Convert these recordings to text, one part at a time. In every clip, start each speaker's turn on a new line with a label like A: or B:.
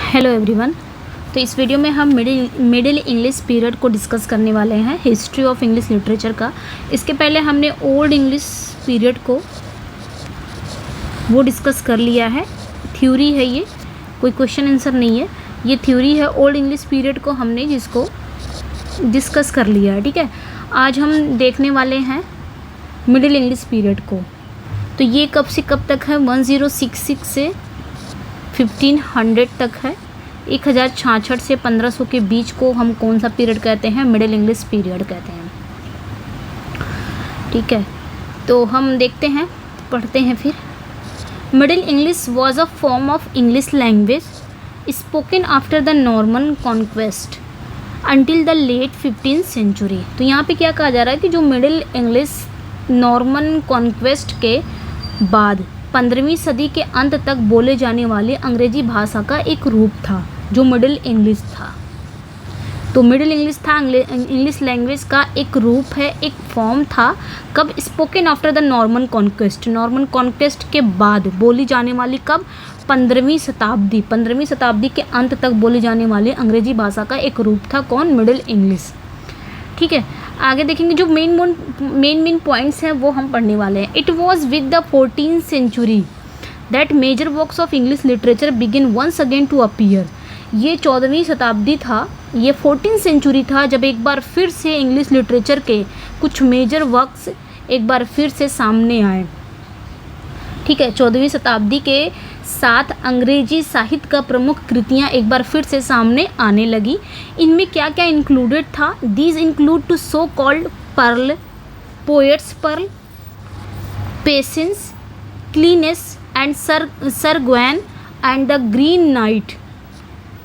A: Hello everyone. तो इस video में हम मिडिल इंग्लिश पीरियड को डिस्कस करने वाले हैं, हिस्ट्री ऑफ इंग्लिश लिटरेचर का। इसके पहले हमने ओल्ड इंग्लिश पीरियड को वो डिस्कस कर लिया है। थ्योरी है, ये कोई क्वेश्चन आंसर नहीं है, ये थ्योरी है। ओल्ड इंग्लिश पीरियड को हमने जिसको डिस्कस कर लिया है, ठीक है। आज हम देखने वाले हैं मिडिल इंग्लिश पीरियड को। तो ये कब से कब तक है? 1066 से 1500 तक है। 1066 से 1500 के बीच को हम कौन सा पीरियड कहते हैं? मिडिल इंग्लिश पीरियड कहते हैं, ठीक है। तो हम देखते हैं, पढ़ते हैं फिर। Middle English was a form of English language spoken after the Norman conquest until the late 15th century. तो यहाँ पे क्या कहा जा रहा है कि जो मिडिल इंग्लिश नॉर्मन कॉन्क्वेस्ट के बाद 15वीं सदी के अंत तक बोले जाने वाली अंग्रेजी भाषा का एक रूप था, जो मिडिल इंग्लिश था। तो मिडिल इंग्लिश था इंग्लिश लैंग्वेज का एक रूप है, एक फॉर्म था। कब? Spoken after the Norman conquest, Norman conquest के बाद बोली जाने वाली, कब? 15वीं शताब्दी के अंत तक बोली जाने वाली अंग्रेजी भाषा का एक रूप था। कौन? मिडिल इंग्लिश, ठीक है। आगे देखेंगे जो मेन पॉइंट्स हैं वो हम पढ़ने वाले हैं। It was with the 14th century that major works of English literature begin once again to appear. ये 14वीं शताब्दी था, ये 14th सेंचुरी था जब एक बार फिर से इंग्लिश लिटरेचर के कुछ मेजर वर्क्स एक बार फिर से सामने आए, ठीक है। 14वीं शताब्दी के साथ अंग्रेजी साहित्य का प्रमुख कृतियाँ एक बार फिर से सामने आने लगी। इनमें क्या क्या इंक्लूडेड था? These include two so called Pearl, poets Pearl, Patience, Cleanness and Sir Gawain and the Green Knight,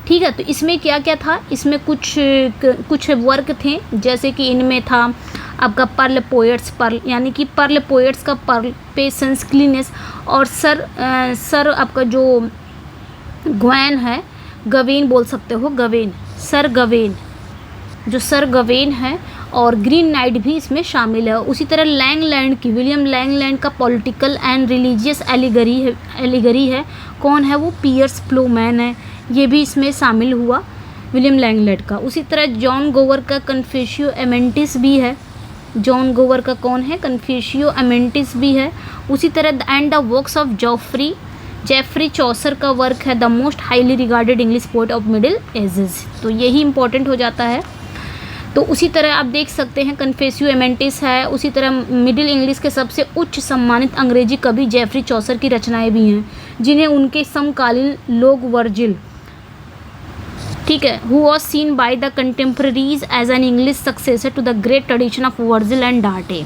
A: ठीक है। तो इसमें क्या क्या था? इसमें कुछ वर्क थे, जैसे कि इनमें था आपका पर्ल पोएट्स पर्ल, यानी कि पर्ल पोएट्स का पर्ल, पेशेंस, क्लीनेस और सर आपका जो ग्वैन है, गवेन बोल सकते हो, गवेन, सर गवेन, जो सर गवेन है, और ग्रीन नाइट भी इसमें शामिल है। उसी तरह लैंगलैंड की, विलियम लैंगलैंड का पॉलिटिकल एंड रिलीजियस एलिगरी है। कौन है वो? पियर्स प्लोमैन है, ये भी इसमें शामिल हुआ, विलियम लैंगलैंड का। उसी तरह जॉन गोवर का कन्फ्यूशियो एमेंटिस भी है। जॉन गोवर का कौन है? कन्फ्यूशियो एमेंटिस भी है। उसी तरह and the works of Geoffrey Chaucer का वर्क है, the most highly regarded English poet of middle ages. तो यही इंपॉर्टेंट हो जाता है। तो उसी तरह आप देख सकते हैं कन्फ्यूशियो एमेंटिस है। उसी तरह मिडिल इंग्लिश के सबसे उच्च सम्मानित अंग्रेजी कवि जेफरी चौसर की रचनाएं भी हैं, जिन्हें उनके समकालीन लोग वर्जिल, ठीक है, who was seen by the contemporaries as an English successor to the great tradition of Virgil and Dante.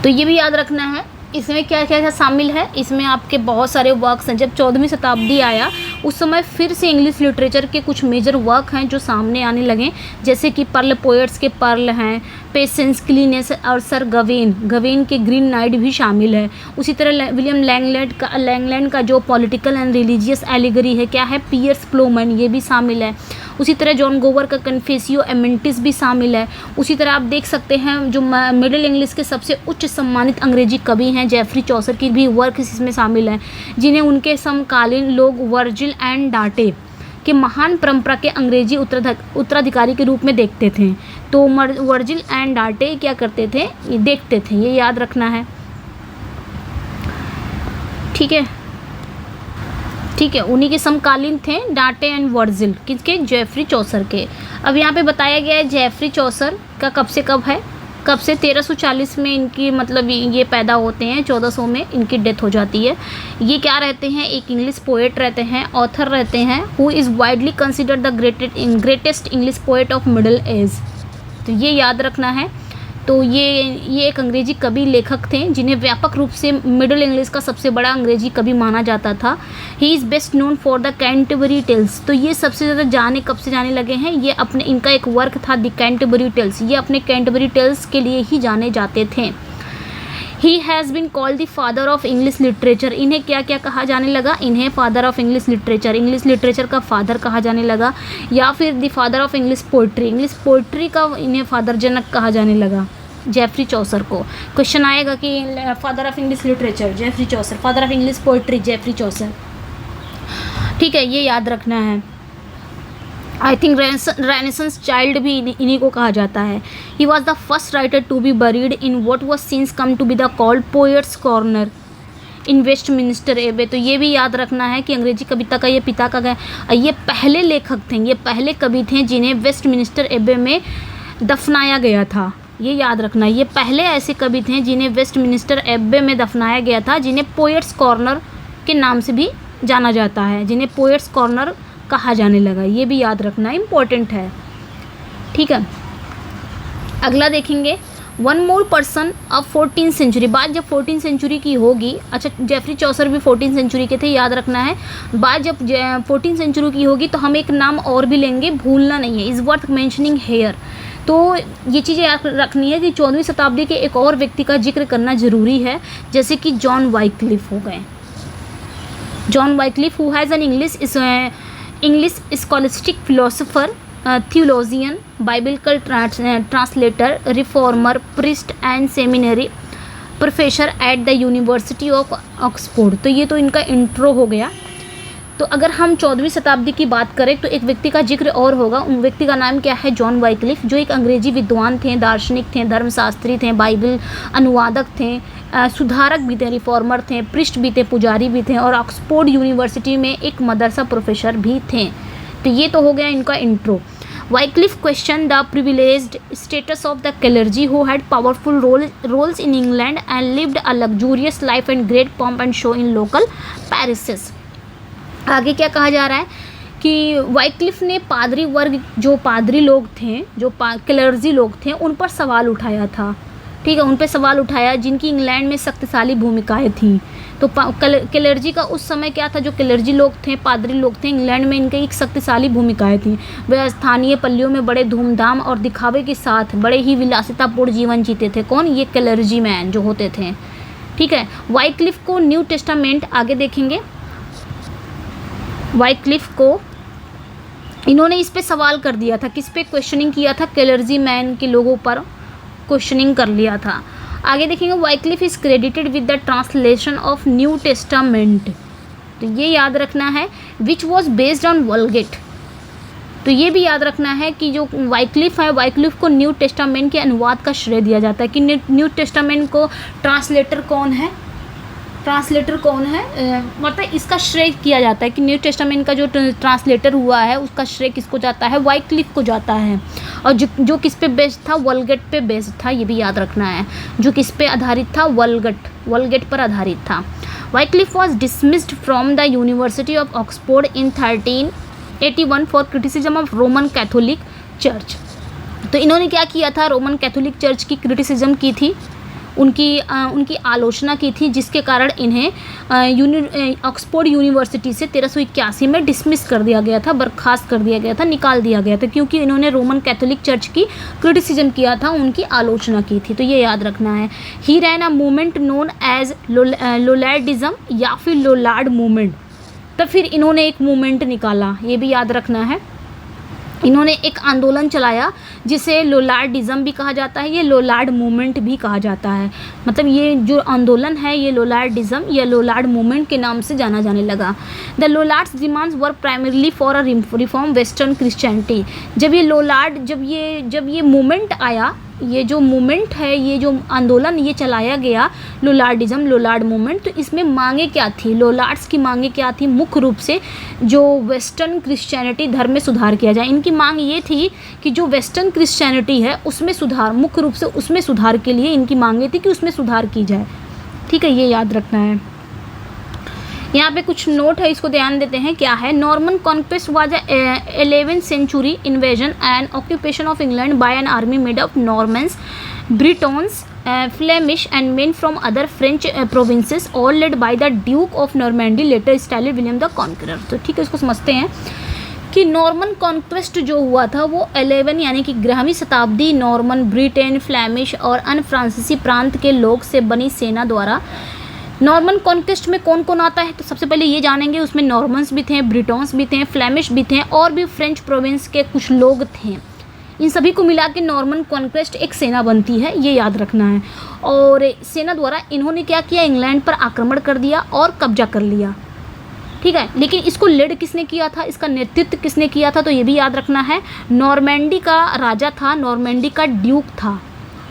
A: तो ये भी याद रखना है। इसमें क्या क्या शामिल है? इसमें आपके बहुत सारे वर्क्स हैं। जब 14वीं शताब्दी आया उस समय फिर से इंग्लिश लिटरेचर के कुछ मेजर वर्क हैं जो सामने आने लगे, जैसे कि पर्ल पोएट्स के पर्ल हैं, पेशेंस, क्लीनेस और सर गवेन के ग्रीन नाइट भी शामिल है। उसी तरह विलियम लैंगलैंड का जो पॉलिटिकल एंड रिलीजियस एलिगरी है, क्या है? पियर्स प्लोमैन, ये भी शामिल है। उसी तरह जॉन गोवर का कन्फ्यूशियो एमेंटिस भी शामिल है। उसी तरह आप देख सकते हैं जो मिडिल इंग्लिश के सबसे उच्च सम्मानित अंग्रेजी कवि हैं, जेफरी चौसर की भी वर्क इसमें शामिल है, जिन्हें उनके समकालीन लोग वर्जिल एंड डार्टे के महान परंपरा के अंग्रेजी उत्तराधिकारी के रूप में देखते थे। तो वर्जिल एंड डार्टे क्या करते थे? ये देखते थे, ये याद रखना है, ठीक है, ठीक है। उन्हीं के समकालीन थे डार्टे एंड वर्जिल, किसके? जेफरी चौसर के। अब यहाँ पे बताया गया है जेफरी चौसर का कब से कब है, कब से 1340 में इनकी मतलब ये पैदा होते हैं, 1400 में इनकी डेथ हो जाती है। ये क्या रहते हैं? एक इंग्लिश पोएट रहते हैं, ऑथर रहते हैं, who is widely considered the greatest English poet of middle age. तो ये याद रखना है। तो ये एक अंग्रेजी कवि लेखक थे जिन्हें व्यापक रूप से मिडिल इंग्लिश का सबसे बड़ा अंग्रेजी कवि माना जाता था। He is best known for the Canterbury Tales. तो ये सबसे ज़्यादा कब से जाने लगे हैं? ये अपने, इनका एक वर्क था द कैंटरबरी टेल्स, ये अपने कैंटरबरी टेल्स के लिए ही जाने जाते थे। He has been called the father of English literature. इन्हें क्या क्या कहा जाने लगा? इन्हें फादर ऑफ इंग्लिश लिटरेचर का फादर कहा जाने लगा, या फिर the father of English poetry का इन्हें फादर जनक कहा जाने लगा, जेफरी चौसर को। क्वेश्चन आएगा कि father of English literature Geoffrey Chaucer, father of English poetry Geoffrey Chaucer, ठीक है, ये याद रखना है। आई थिंक रेनेसेंस चाइल्ड भी इन्हीं को कहा जाता है। He was the first writer to be buried in what was since come to be the called Poets' Corner in Westminster Abbey. तो ये भी याद रखना है कि अंग्रेजी कविता का ये पिता का ये पहले लेखक थे, ये पहले कवि थे जिन्हें वेस्टमिनिस्टर एबे में दफनाया गया था। ये याद रखना है, ये पहले ऐसे कवि थे जिन्हें वेस्टमिनिस्टर एबे में दफनाया गया था, जिन्हें पोएट्स कॉर्नर के नाम से भी जाना जाता है, जिन्हें पोएट्स कॉर्नर कहा जाने लगा। ये भी याद रखना इम्पोर्टेंट है। ठीक है, अगला देखेंगे। वन मोर पर्सन अब 14th सेंचुरी, बात जब 14th सेंचुरी की होगी, अच्छा जेफरी चौसर भी 14th सेंचुरी के थे, याद रखना है। बात जब 14th सेंचुरी की होगी तो हम एक नाम और भी लेंगे, भूलना नहीं है, इज़ वर्थ मेंशनिंग हेयर। तो ये चीज़ें याद रखनी है कि 14वीं शताब्दी के एक और व्यक्ति का जिक्र करना ज़रूरी है, जैसे कि जॉन वाइक्लिफ हो गए। John Wycliffe who has an English scholastic philosopher, theologian, biblical translator, reformer, priest and seminary professor at the University of Oxford। तो ये तो इनका इंट्रो हो गया। तो अगर हम 14वीं शताब्दी की बात करें तो एक व्यक्ति का जिक्र और होगा। उन व्यक्ति का नाम क्या है? जॉन वाइक्लिफ, जो एक अंग्रेजी विद्वान थे, दार्शनिक थे, धर्मशास्त्री थे, बाइबल अनुवादक थे, सुधारक भी थे, रिफॉर्मर थे, प्रिस्ट भी थे, पुजारी भी थे और ऑक्सफोर्ड यूनिवर्सिटी में एक मदरसा प्रोफेसर भी थे। तो ये तो हो गया इनका intro. Wycliffe questioned the privileged status of the clergy who had powerful roles in England and lived a luxurious life and great pomp and show in local parishes। आगे क्या कहा जा रहा है कि वाइक्लिफ ने पादरी वर्ग, जो पादरी लोग थे, जो क्लर्जी लोग थे, उन पर सवाल उठाया था। ठीक है, उन पर सवाल उठाया जिनकी इंग्लैंड में शक्तिशाली भूमिकाएं थीं। तो क्लर्जी का उस समय क्या था, जो क्लर्जी लोग थे, पादरी लोग थे, इंग्लैंड में इनकी एक शक्तिशाली भूमिकाएं थीं। वे स्थानीय पल्लियों में बड़े धूमधाम और दिखावे के साथ बड़े ही विलासितापूर्ण जीवन जीते थे। कौन? ये क्लर्जी मैन जो होते थे। ठीक है, वाइक्लिफ को न्यू टेस्टामेंट, आगे देखेंगे, वाइक्लिफ को इन्होंने इस पे सवाल कर दिया था, किस पे क्वेश्चनिंग किया था? क्लर्जी मैन के लोगों पर क्वेश्चनिंग कर लिया था। आगे देखेंगे, Wycliffe is credited with the translation of new testament. तो ये याद रखना है, विच वॉज बेस्ड ऑन वल्गेट। तो ये भी याद रखना है कि जो वाइक्लिफ है, वाइक्लिफ को न्यू टेस्टामेंट के अनुवाद का श्रेय दिया जाता है कि न्यू टेस्टामेंट को ट्रांसलेटर कौन है, मतलब इसका श्रेय किया जाता है कि न्यू टेस्टामेंट का जो ट्रांसलेटर हुआ है उसका श्रेय किसको जाता है? वाइक्लिफ को जाता है। और जो किस पे बेस्ड था? वल्गेट पे बेस्ड था। ये भी याद रखना है, जो किस पे आधारित था? वल्गेट पर आधारित था। Wycliffe was dismissed from the university of Oxford in 1381 for criticism of Roman Catholic church. तो इन्होंने क्या किया था? रोमन कैथोलिक चर्च की क्रिटिसिज्म की थी, उनकी आलोचना की थी, जिसके कारण इन्हें ऑक्सफोर्ड यूनिवर्सिटी से 1381 में डिसमिस कर दिया गया था, बर्खास्त कर दिया गया था, निकाल दिया गया था, क्योंकि इन्होंने रोमन कैथोलिक चर्च की क्रिटिसिज्म किया था, उनकी आलोचना की थी। तो ये याद रखना है। ही रैन अ मूवमेंट नोन एज लोलार्डिज्म या फिर लोलार्ड मूवमेंट। तो फिर इन्होंने एक मूवमेंट निकाला, ये भी याद रखना है। इन्होंने एक आंदोलन चलाया जिसे लोलार्डिज्म भी कहा जाता है, ये लोलार्ड मूवमेंट भी कहा जाता है। मतलब ये जो आंदोलन है ये लोलार्डिज्म या लोलार्ड मूवमेंट के नाम से जाना जाने लगा। The Lollards demands were primarily for a reform western Christianity. जब ये मूवमेंट आया, ये जो मूवमेंट है, ये जो आंदोलन ये चलाया गया लोलार्डिज्म, लोलार्ड मूवमेंट, तो इसमें मांगे क्या थी? लोलार्ड्स की मांगे क्या थी? मुख्य रूप से जो वेस्टर्न क्रिश्चियनिटी धर्म में सुधार किया जाए। इनकी मांग ये थी कि जो वेस्टर्न क्रिश्चियनिटी है उसमें सुधार, मुख्य रूप से उसमें सुधार के लिए इनकी मांगे थी कि उसमें सुधार की जाए। ठीक है, ये याद रखना है। यहाँ पे कुछ नोट है, इसको ध्यान देते हैं। क्या है? Norman conquest was 11th century invasion and occupation of England by an army made of Normans, Bretons, Flemish and men from other French provinces, all led by the duke of Normandy, later styled William the Conqueror. तो ठीक है, इसको समझते हैं कि Norman conquest जो हुआ था वो 11 यानी कि 11वीं शताब्दी नॉर्मन, ब्रिटेन, फ्लेमिश और अन्य फ्रांसीसी प्रांत के लोग से बनी सेना द्वारा। नॉर्मन कॉन्क्वेस्ट में कौन कौन आता है? तो सबसे पहले ये जानेंगे, उसमें नॉर्मन्स भी थे, ब्रिटोन्स भी थे, फ्लेमिश भी थे और भी फ्रेंच प्रोविंस के कुछ लोग थे। इन सभी को मिला के नॉर्मन कॉन्क्वेस्ट एक सेना बनती है, ये याद रखना है। और सेना द्वारा इन्होंने क्या किया? इंग्लैंड पर आक्रमण कर दिया और कब्जा कर लिया। ठीक है। लेकिन इसको लीड किसने किया था, इसका नेतृत्व किसने किया था, तो ये भी याद रखना है। नॉर्मैंडी का राजा था, नॉर्मैंडी का ड्यूक था,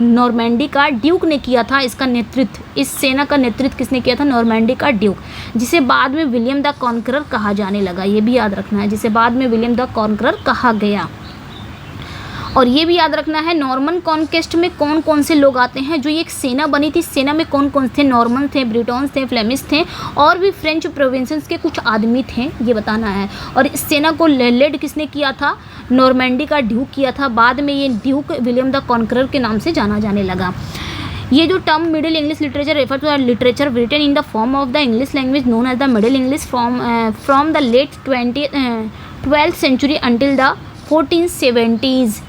A: नॉर्मैंडी का ड्यूक ने किया था इसका नेतृत्व। इस सेना का नेतृत्व किसने किया था, नॉर्मैंडी का ड्यूक, जिसे बाद में विलियम द कॉन्करर कहा जाने लगा। ये भी याद रखना है, जिसे बाद में विलियम द कॉन्करर कहा गया। और ये भी याद रखना है नॉर्मन कॉन्क्वेस्ट में कौन कौन से लोग आते हैं। जो ये एक सेना बनी थी, सेना में कौन कौन थे, नॉर्मन थे, ब्रिटॉन्स थे, फ्लेमिश थे, और भी फ्रेंच प्रोविंसेस के कुछ आदमी थे, ये बताना है। और इस सेना को लेड किसने किया था, नॉर्मैंडी का ड्यूक किया था। बाद में ये ड्यूक विलियम द कॉन्करर के नाम से जाना जाने लगा। ये जो term middle English literature refer to literature written in the form of the English language known as the middle English from the late 12th century until the 1470s।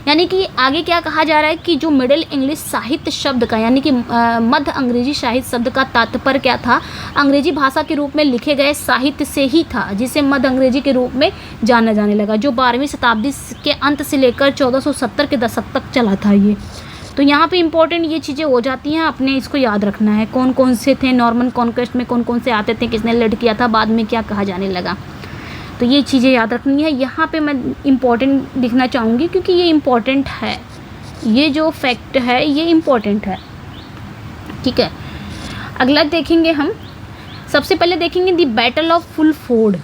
A: यानी कि आगे क्या कहा जा रहा है कि जो मिडिल इंग्लिश साहित्य शब्द का, यानी कि मध्य अंग्रेजी साहित्य शब्द का तात्पर्य क्या था, अंग्रेजी भाषा के रूप में लिखे गए साहित्य से ही था, जिसे मध्य अंग्रेजी के रूप में जाना जाने लगा, जो 12वीं शताब्दी के अंत से लेकर 1470 के दशक तक चला था ये। तो यहाँ पे इंपॉर्टेंट ये चीज़ें हो जाती हैं, आपने इसको याद रखना है। कौन कौन से थे नॉर्मन कॉन्क्वेस्ट में, कौन कौन से आते थे, किसने लीड किया था, बाद में क्या कहा जाने लगा, तो ये चीज़ें याद रखनी है। यहाँ पे मैं इम्पॉर्टेंट लिखना चाहूँगी क्योंकि ये इम्पॉर्टेंट है, ये जो फैक्ट है ये इम्पॉर्टेंट है, ठीक है। अगला देखेंगे हम, सबसे पहले देखेंगे दी बैटल ऑफ फुलफोर्ड।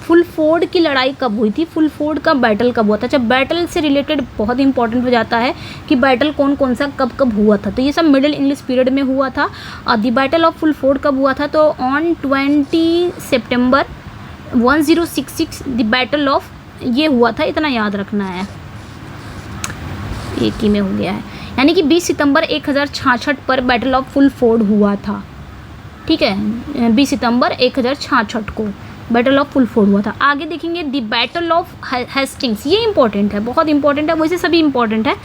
A: फुलफोर्ड की लड़ाई कब हुई थी, फुलफोर्ड का बैटल कब हुआ था। अच्छा, बैटल से रिलेटेड बहुत इंपॉर्टेंट हो जाता है कि बैटल कौन कौन सा कब कब हुआ था, तो ये सब मिडिल इंग्लिश पीरियड में हुआ था। और दी बैटल ऑफ फुलफोर्ड कब हुआ था, तो on 20 September 1066 the battle of ये हुआ था, इतना याद रखना है, एक ही में हो गया है। यानी कि 20 सितंबर 1066 पर बैटल ऑफ फुलफोर्ड हुआ था, ठीक है। 20 सितंबर 1066 को बैटल ऑफ फुलफोर्ड हुआ था। आगे देखेंगे द बैटल ऑफ हेस्टिंग्स, ये इंपॉर्टेंट है, बहुत इंपॉर्टेंट है, वैसे सभी इंपॉर्टेंट है।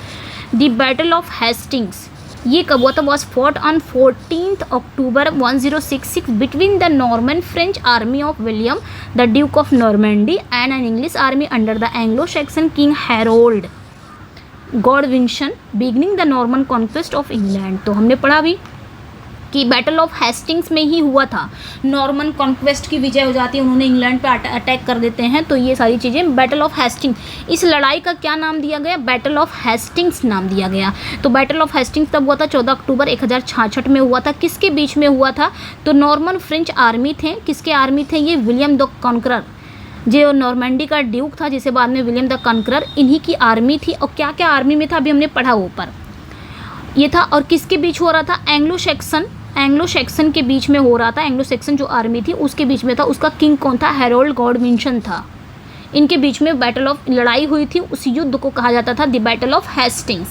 A: द बैटल ऑफ हेस्टिंग्स ये कब हुआ था, was fought on 14 October 1066 between the Norman French army of William the duke of Normandy and an English army under the Anglo Saxon king Harold Godwinson beginning the Norman conquest of England. तो हमने पढ़ा भी कि battle of Hastings में ही हुआ था, Norman conquest की विजय हो जाती है, उन्होंने इंग्लैंड पे अटैक कर देते हैं। तो ये सारी चीज़ें बैटल ऑफ हेस्टिंग्स, इस लड़ाई का क्या नाम दिया गया, बैटल ऑफ हेस्टिंग्स नाम दिया गया। तो बैटल ऑफ हेस्टिंग्स तब हुआ था 14 अक्टूबर 1066 में हुआ था। किसके बीच में हुआ था, तो नॉर्मन फ्रेंच आर्मी थे, किसके आर्मी थे, ये विलियम द कॉन्करर, जो नॉर्मैंडी का ड्यूक था, जिसे बाद में विलियम द कॉन्करर, इन्हीं की आर्मी थी। और क्या क्या आर्मी में था अभी हमने पढ़ा ऊपर, ये था। और किसके बीच हो रहा था, एंग्लो सैक्सन के बीच में हो रहा था। एंग्लो सैक्सन जो आर्मी थी उसके बीच में था, उसका किंग कौन था, हैरोल्ड गॉडविंशन था। इनके बीच में बैटल ऑफ लड़ाई हुई थी, उस युद्ध को कहा जाता था द बैटल ऑफ हेस्टिंग्स,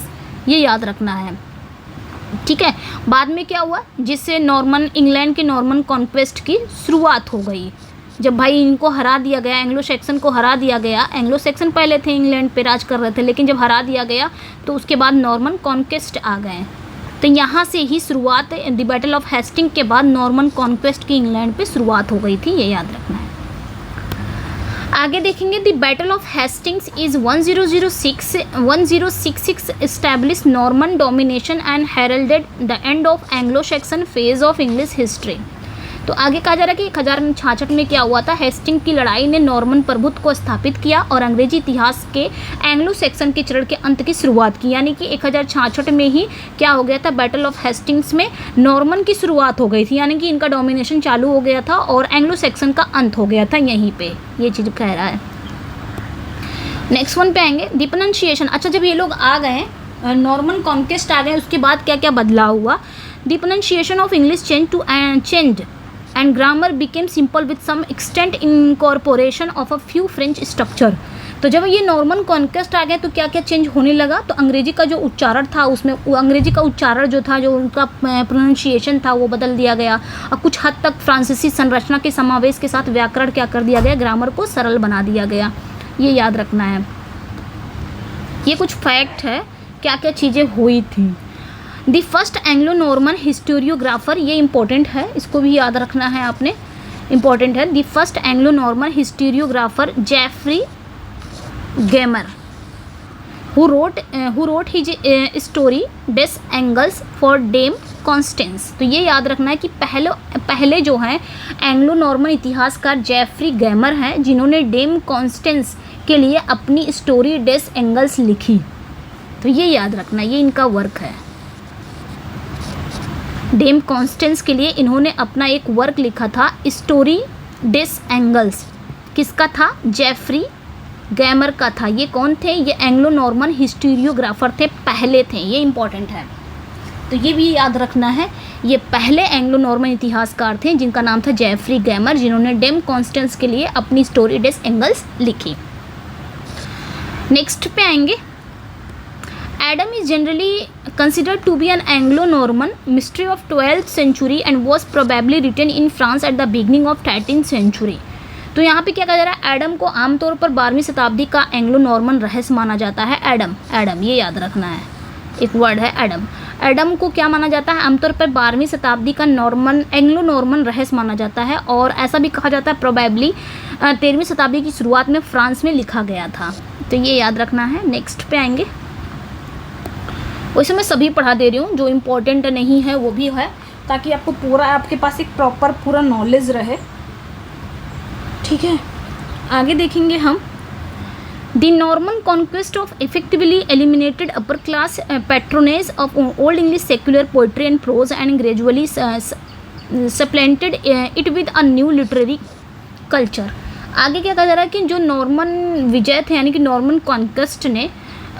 A: ये याद रखना है, ठीक है। बाद में क्या हुआ, जिससे इंग्लैंड के नॉर्मन कॉन्क्वेस्ट की शुरुआत हो गई, जब भाई इनको हरा दिया गया, एंग्लो सैक्सन को हरा दिया गया। एंग्लो सैक्सन पहले थे, इंग्लैंड पे राज कर रहे थे, लेकिन जब हरा दिया गया तो उसके बाद नॉर्मन कॉन्क्वेस्ट आ गए। तो यहाँ से ही शुरुआत, द बैटल ऑफ हेस्टिंग के बाद नॉर्मन कॉन्क्वेस्ट की इंग्लैंड पे शुरुआत हो गई थी, ये याद रखना है। आगे देखेंगे the battle of Hastings is 1066 establish Norman domination and heralded the end of Anglo Saxon phase of English history. तो आगे कहा जा रहा है कि 1066 में क्या हुआ था, हेस्टिंग की लड़ाई ने नॉर्मन प्रभुत्व को स्थापित किया और अंग्रेजी इतिहास के एंग्लो सैक्सन के चरण के अंत की शुरुआत की। यानी कि 1066 में ही क्या हो गया था, बैटल ऑफ हेस्टिंग्स में नॉर्मन की शुरुआत हो गई थी, यानी कि इनका डोमिनेशन चालू हो गया था और एंग्लो सैक्सन का अंत हो गया था, यहीं पे ये चीज़ कह रहा है। नेक्स्ट वन पे आएंगे, द प्रोनाउंसिएशन। अच्छा, जब ये लोग आ गए, नॉर्मन कॉन्क्वेस्ट आ गए, उसके बाद क्या क्या बदलाव हुआ, the pronunciation of English change and grammar became simple with some extent incorporation of a few French structure। तो जब ये नॉर्मन कॉन्क्वेस्ट आ गया तो क्या क्या चेंज होने लगा, तो अंग्रेजी का जो उच्चारण था, उसमें अंग्रेजी का उच्चारण जो था, जो उनका प्रोनाउंसिएशन था, वो बदल दिया गया। और कुछ हद तक फ्रांसीसी संरचना के समावेश के साथ व्याकरण क्या कर दिया गया, ग्रामर को सरल बना दिया गया, ये याद रखना है। ये कुछ फैक्ट है, क्या क्या चीज़ें हुई थी। द फर्स्ट एंग्लो नॉर्मन हिस्टोरियोग्राफर, ये इंपॉर्टेंट है, इसको भी याद रखना है आपने, इंपॉर्टेंट है। The first Anglo Norman historiographer Geoffrey Gaimar, who wrote his story des Engles for Dame Constance. तो ये याद रखना है कि पहले जो हैं एंग्लो नॉर्मन इतिहासकार जेफरी गैमर हैं जिन्होंने डेम कॉन्स्टेंस के लिए अपनी स्टोरी डेस एंगल्स लिखी। तो ये याद रखना, ये इनका वर्क है। डेम कॉन्स्टेंस के लिए इन्होंने अपना एक वर्क लिखा था, स्टोरी डेस एंगल्स। किसका था? जेफरी गैमर का था। ये कौन थे? ये एंग्लो नॉर्मन हिस्टोरियोग्राफर थे, पहले थे, ये इंपॉर्टेंट है। तो ये भी याद रखना है, ये पहले एंग्लो नॉर्मन इतिहासकार थे जिनका नाम था जेफरी गैमर, जिन्होंने डेम कॉन्स्टेंस के लिए अपनी स्टोरी डेस एंगल्स लिखी। नेक्स्ट पे आएंगे, Adam is generally considered to be an Anglo-Norman mystery of 12th century and was probably written in France at the beginning of 13th century। तो यहाँ पे क्या कहा जा रहा है? एडम को आमतौर पर 12वीं शताब्दी का एंग्लो नॉर्मन रहस्य माना जाता है। एडम ये याद रखना है, एक वर्ड है एडम। एडम को क्या माना जाता है? आमतौर पर 12वीं शताब्दी का एंग्लो नॉर्मन रहस्य माना जाता है, और ऐसा भी कहा जाता है प्रोबेबली 13वीं शताब्दी की शुरुआत में फ्रांस में लिखा गया था। तो ये याद रखना है। नेक्स्ट पे आएंगे, वैसे मैं सभी पढ़ा दे रही हूँ, जो इम्पोर्टेंट नहीं है वो भी है, ताकि आपको पूरा, आपके पास एक प्रॉपर पूरा नॉलेज रहे। ठीक है, आगे देखेंगे हम। The Norman conquest of effectively eliminated upper class patronage of Old English secular poetry and prose and gradually supplanted it with a new literary culture. आगे क्या कहा जा रहा है कि जो नॉर्मन विजय थे, यानी कि नॉर्मन कॉन्क्वेस्ट ने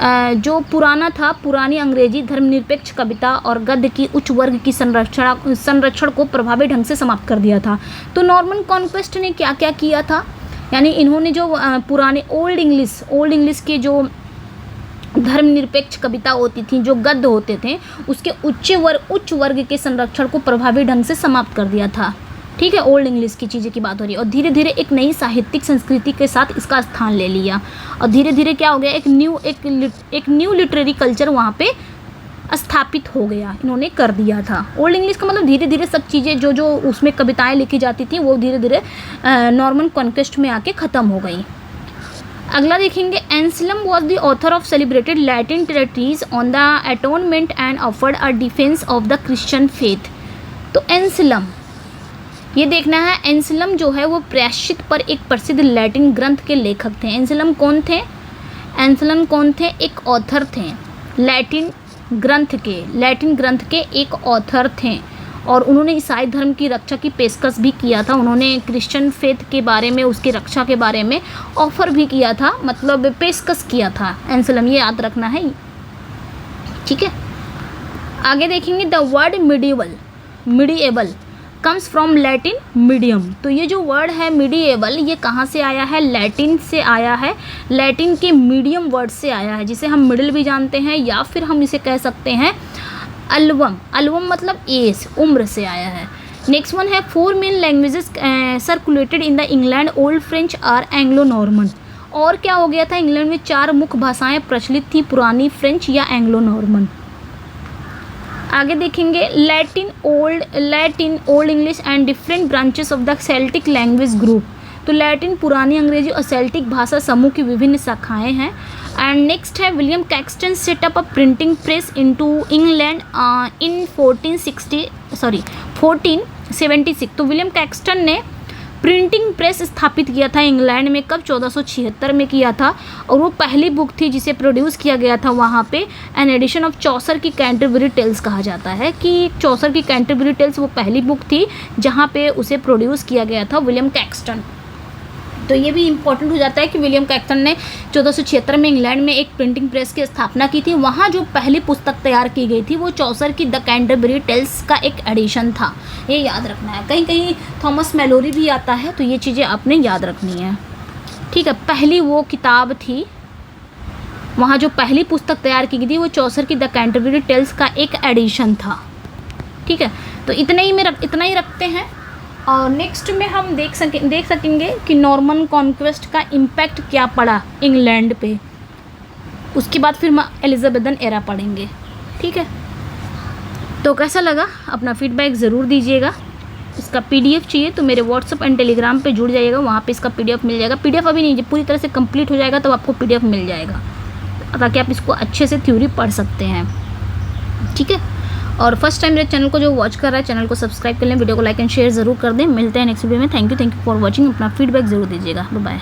A: जो पुराना था, पुरानी अंग्रेजी धर्मनिरपेक्ष कविता और गद्य की उच्च वर्ग की संरक्षण को प्रभावी ढंग से समाप्त कर दिया था। तो नॉर्मन कॉन्क्वेस्ट ने क्या क्या किया था, यानी इन्होंने जो पुराने ओल्ड इंग्लिश के जो धर्मनिरपेक्ष कविता होती थी, जो गद्य होते थे, उसके उच्च वर्ग के संरक्षण को प्रभावी ढंग से समाप्त कर दिया था। ठीक है, ओल्ड इंग्लिश की चीज़ें की बात हो रही है, और धीरे धीरे एक नई साहित्यिक संस्कृति के साथ इसका स्थान ले लिया, और धीरे धीरे क्या हो गया, एक न्यू लिटरेरी कल्चर वहाँ पे स्थापित हो गया, इन्होंने कर दिया था। ओल्ड इंग्लिश का मतलब धीरे धीरे सब चीज़ें जो उसमें कविताएं लिखी जाती थी वो धीरे धीरे नॉर्मन कॉन्क्वेस्ट में आके ख़त्म हो गई। अगला देखेंगे, Anselm was the author of celebrated Latin treatise on the atonement and offered a defence of the Christian faith. तो एंसलम, ये देखना है, एंसलम जो है वो प्रायश्चित पर एक प्रसिद्ध लैटिन ग्रंथ के लेखक थे। एंसलम कौन थे? एक ऑथर थे, लैटिन ग्रंथ के एक ऑथर थे, और उन्होंने ईसाई धर्म की रक्षा की पेशकश भी किया था। उन्होंने क्रिश्चियन फेथ के बारे में, उसकी रक्षा के बारे में ऑफर भी किया था, मतलब पेशकश किया था एंसलम, ये याद रखना है। ठीक है, आगे देखेंगे, the word medieval comes from Latin medium. तो ये जो वर्ड है मिडिएबल, ये कहाँ से आया है? लैटिन से आया है, लैटिन के मीडियम वर्ड से आया है, जिसे हम मिडिल भी जानते हैं, या फिर हम इसे कह सकते हैं अल्वम मतलब एज, उम्र से आया है। नेक्स्ट वन है, 4 main languages circulated in the England, old French और एंग्लो नॉर्मन। और क्या हो गया था, इंग्लैंड में 4 मुख्य भाषाएं प्रचलित थी, पुरानी, फ्रेंच या एंग्लो नॉर्मन। आगे देखेंगे, Latin old English and different branches of the Celtic language group. तो लैटिन, पुरानी अंग्रेजी और सेल्टिक भाषा समूह की विभिन्न शाखाएं हैं। एंड नेक्स्ट है, William Caxton set up a printing press into England in 1476। तो विलियम कैक्सटन ने प्रिंटिंग प्रेस स्थापित किया था इंग्लैंड में, कब? 1476 में किया था, और वो पहली बुक थी जिसे प्रोड्यूस किया गया था वहाँ पे, एन एडिशन ऑफ चौसर की कैंटरबरी टेल्स। कहा जाता है कि चौसर की कैंटरबरी टेल्स वो पहली बुक थी जहाँ पे उसे प्रोड्यूस किया गया था विलियम कैक्सटन। तो ये भी इम्पोर्टेंट हो जाता है कि विलियम कैक्सटन ने 1476 में इंग्लैंड में एक प्रिंटिंग प्रेस की स्थापना की थी। वहाँ जो पहली पुस्तक तैयार की गई थी वो चौसर की द कैंटरबरी टेल्स का एक एडिशन था, ये याद रखना है। कहीं कहीं थॉमस मैलोरी भी आता है, तो ये चीज़ें आपने याद रखनी है। ठीक है, पहली वो किताब थी, वहाँ जो पहली पुस्तक तैयार की गई थी वो चौसर की द कैंटरबरी टेल्स का एक एडिशन था। ठीक है, तो इतना ही रखते हैं। और नेक्स्ट में हम देख सकेंगे कि नॉर्मन कॉन्क्वेस्ट का इम्पैक्ट क्या पड़ा इंग्लैंड पे। उसके बाद फिर हम एलिजाबेथन एरा पढ़ेंगे। ठीक है, तो कैसा लगा अपना फीडबैक ज़रूर दीजिएगा। इसका PDF चाहिए तो मेरे व्हाट्सअप एंड टेलीग्राम पे जुड़ जाइएगा, वहाँ पे इसका PDF मिल जाएगा। PDF अभी नहीं, जब पूरी तरह से कंप्लीट हो जाएगा तब आपको PDF मिल जाएगा। ताकि आप इसको अच्छे से थ्योरी पढ़ सकते हैं, ठीक है। और फर्स्ट टाइम मेरे चैनल को जो वॉच कर रहा है, चैनल को सब्सक्राइब कर लें, वीडियो को लाइक एंड शेयर ज़रूर कर दें। मिलते हैं नेक्स्ट वीडियो में। Thank you for watching. अपना फीडबैक ज़रूर दीजिएगा। Bye bye.